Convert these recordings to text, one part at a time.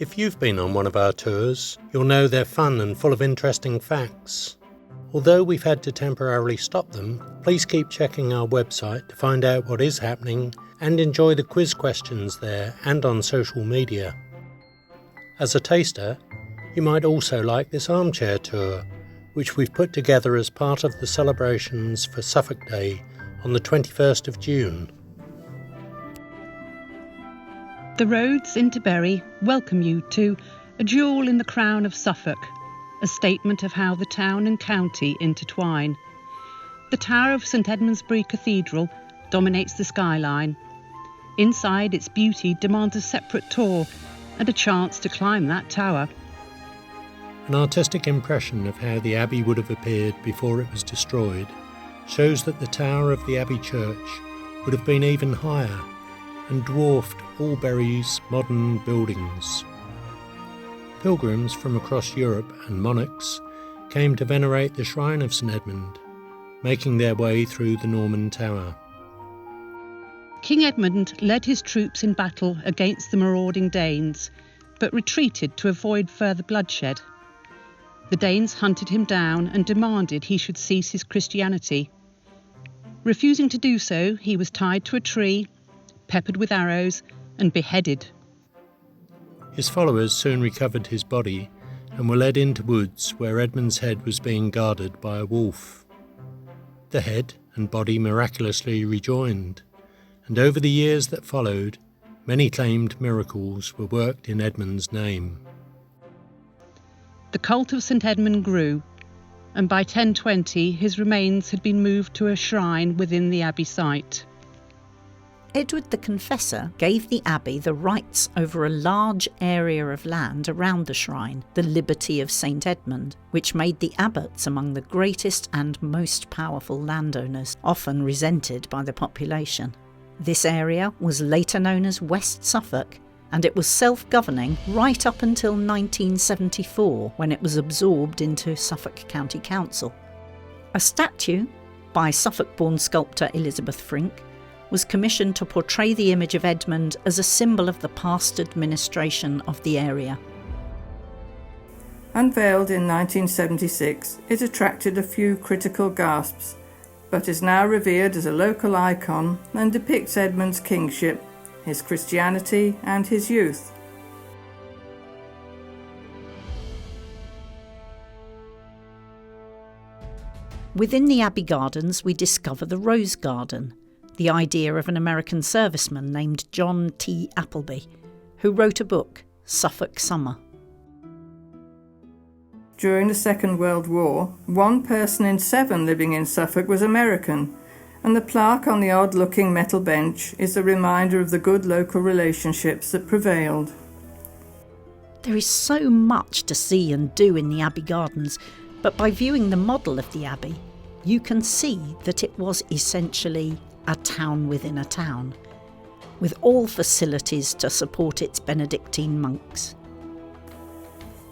If you've been on one of our tours, you'll know they're fun and full of interesting facts. Although we've had to temporarily stop them, please keep checking our website to find out what is happening and enjoy the quiz questions there and on social media. As a taster, you might also like this Armchair tour, which we've put together as part of the celebrations for Suffolk Day on the 21st of June. The roads into Bury welcome you to A Jewel in the Crown of Suffolk, a statement of how the town and county intertwine. The tower of St Edmunds Cathedral dominates the skyline. Inside, its beauty demands a separate tour and a chance to climb that tower. An artistic impression of how the abbey would have appeared before it was destroyed shows that the tower of the abbey church would have been even higher and dwarfed all Bury's modern buildings. Pilgrims from across Europe and monarchs came to venerate the shrine of St Edmund, making their way through the Norman tower. King Edmund led his troops in battle against the marauding Danes, but retreated to avoid further bloodshed. The Danes hunted him down and demanded he should cease his Christianity. Refusing to do so, he was tied to a tree, peppered with arrows, and beheaded. His followers soon recovered his body and were led into woods where Edmund's head was being guarded by a wolf. The head and body miraculously rejoined, and over the years that followed, many claimed miracles were worked in Edmund's name. The cult of St Edmund grew, and by 1020 his remains had been moved to a shrine within the abbey site. Edward the Confessor gave the abbey the rights over a large area of land around the shrine, the Liberty of St Edmund, which made the abbots among the greatest and most powerful landowners, often resented by the population. This area was later known as West Suffolk, and it was self-governing right up until 1974, when it was absorbed into Suffolk County Council. A statue by Suffolk-born sculptor Elizabeth Frink was commissioned to portray the image of Edmund as a symbol of the past administration of the area. Unveiled in 1976, it attracted a few critical gasps, but is now revered as a local icon and depicts Edmund's kingship, his Christianity and his youth. Within the Abbey Gardens we discover the Rose Garden, the idea of an American serviceman named John T. Appleby, who wrote a book, Suffolk Summer. During the Second World War, 1 person in 7 living in Suffolk was American, and the plaque on the odd-looking metal bench is a reminder of the good local relationships that prevailed. There is so much to see and do in the Abbey Gardens, but by viewing the model of the Abbey, you can see that it was essentially a town within a town, with all facilities to support its Benedictine monks.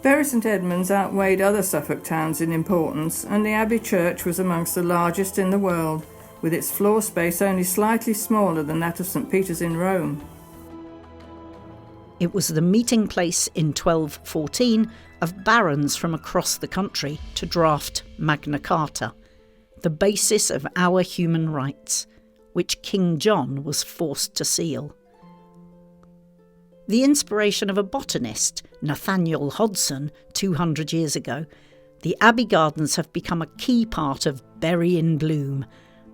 Bury St Edmunds outweighed other Suffolk towns in importance, and the Abbey Church was amongst the largest in the world, with its floor space only slightly smaller than that of St Peter's in Rome. It was the meeting place in 1214 of barons from across the country to draft Magna Carta, the basis of our human rights, which King John was forced to seal. The inspiration of a botanist, Nathaniel Hodgson, 200 years ago, the Abbey Gardens have become a key part of Bury in Bloom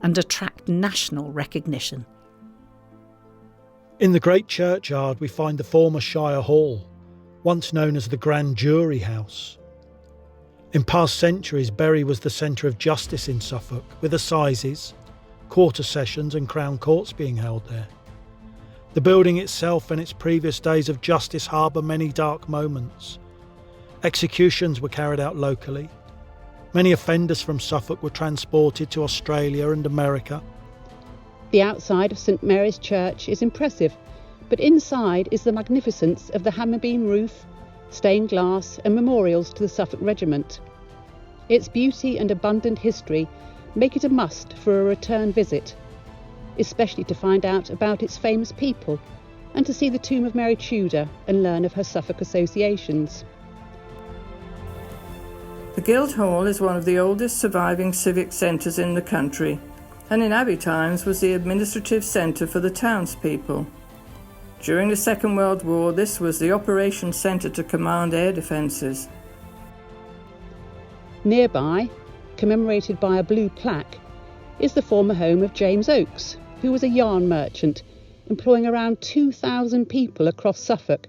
and attract national recognition. In the great churchyard we find the former Shire Hall, once known as the Grand Jury House. In past centuries, Bury was the centre of justice in Suffolk, with assizes, quarter sessions and crown courts being held there. The building itself and its previous days of justice harbour many dark moments. Executions were carried out locally. Many offenders from Suffolk were transported to Australia and America. The outside of St Mary's Church is impressive, but inside is the magnificence of the hammer beam roof, stained glass and memorials to the Suffolk Regiment. Its beauty and abundant history make it a must for a return visit, especially to find out about its famous people and to see the tomb of Mary Tudor and learn of her Suffolk associations. The Guildhall is one of the oldest surviving civic centres in the country, and in Abbey times was the administrative centre for the townspeople. During the Second World War, this was the operations centre to command air defences. Nearby, commemorated by a blue plaque, is the former home of James Oakes, who was a yarn merchant, employing around 2,000 people across Suffolk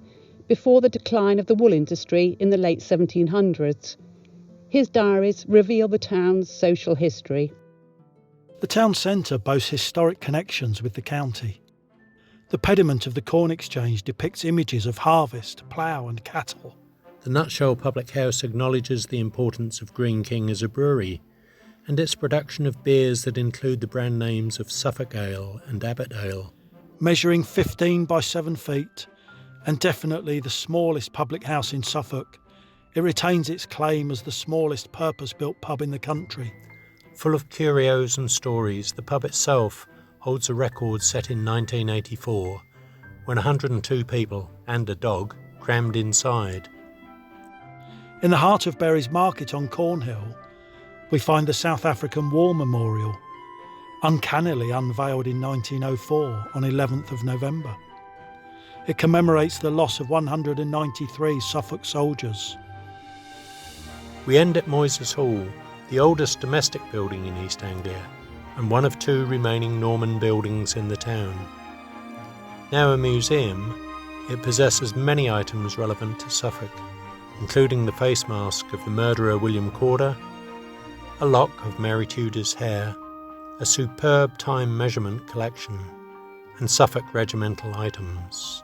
before the decline of the wool industry in the late 1700s. His diaries reveal the town's social history. The town centre boasts historic connections with the county. The pediment of the Corn Exchange depicts images of harvest, plough and cattle. The Nutshell Public House acknowledges the importance of Green King as a brewery and its production of beers that include the brand names of Suffolk Ale and Abbot Ale. Measuring 15 by 7 feet, and definitely the smallest public house in Suffolk, it retains its claim as the smallest purpose-built pub in the country. Full of curios and stories, the pub itself holds a record set in 1984, when 102 people and a dog crammed inside. In the heart of Bury's Market on Cornhill, we find the South African War Memorial, uncannily unveiled in 1904 on 11th of November. It commemorates the loss of 193 Suffolk soldiers. We end at Moyses Hall, the oldest domestic building in East Anglia, and one of 2 remaining Norman buildings in the town. Now a museum, it possesses many items relevant to Suffolk, including the face mask of the murderer William Corder, a lock of Mary Tudor's hair, a superb time measurement collection, and Suffolk regimental items.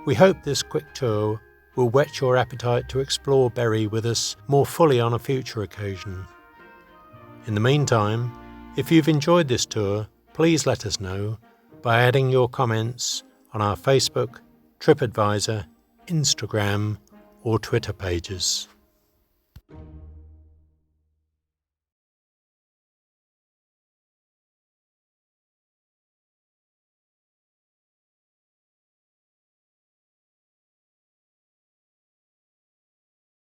We hope this quick tour will whet your appetite to explore Bury with us more fully on a future occasion. In the meantime, if you've enjoyed this tour, please let us know by adding your comments on our Facebook, TripAdvisor, Instagram or Twitter pages.